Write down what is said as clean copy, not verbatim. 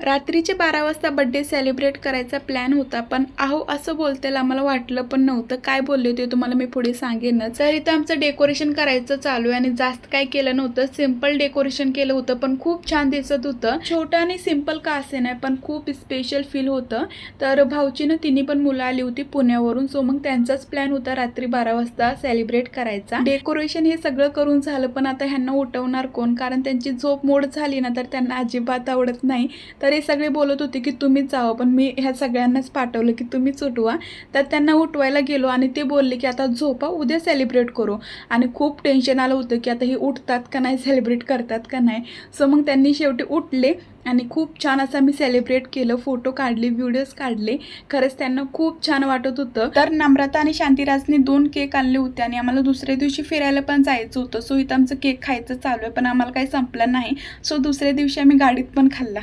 रात्रीचे 12 वाजता birthday celebrate करायचा प्लॅन होता, पण असं बोलतेला आम्हाला वाटलं पण नव्हतं. काय बोलले होते तुम्हाला मी पुढे सांगेनच. तर इथं आमचं डेकोरेशन करायचं चालू आहे आणि जास्त काय केलं नव्हतं, सिम्पल डेकोरेशन केलं होतं, पण खूप छान दिसत होतं. छोटं आणि सिम्पल का असे नाही, पण खूप स्पेशल फील होतं. तर भाऊचीनं तिन्ही पण मुलं आली होती पुण्यावरून, सो मग त्यांचाच प्लॅन होता रात्री 12 वाजता सेलिब्रेट करायचा. डेकोरेशन हे सगळं करून झालं, पण आता ह्यांना उठवणार कोण, कारण त्यांची झोप मोड झाली ना तर त्यांना अजिबात आवडत नाही. तर हे सगळे बोलत होते की तुम्हीच जावं, पण मी ह्या सगळ्यांनाच पाठवलं की तुम्हीच उठवा. तर त्यांना उठवायला गेलो आणि ते बोलले की आता झोपा, उद्या सेलिब्रेट करू. आणि खूप टेन्शन आलं होतं की आता हे उठतात का नाही, सेलिब्रेट करतात का नाही. सो मग त्यांनी शेवटी उठले आणि खूप छान असं मी सेलिब्रेट केलं. फोटो काढले, व्हिडिओज काढले. खरंच त्यांना खूप छान वाटत होतं. तर नम्रता आणि शांतिराजने 2 केक आणले होते आणि आम्हाला दुसऱ्या दिवशी फिरायला पण जायचं होतं. सो इथं आमचं केक खायचं चालू आहे, पण आम्हाला काही संपलं नाही. सो दुसऱ्या दिवशी आम्ही गाडीत पण खाल्ला.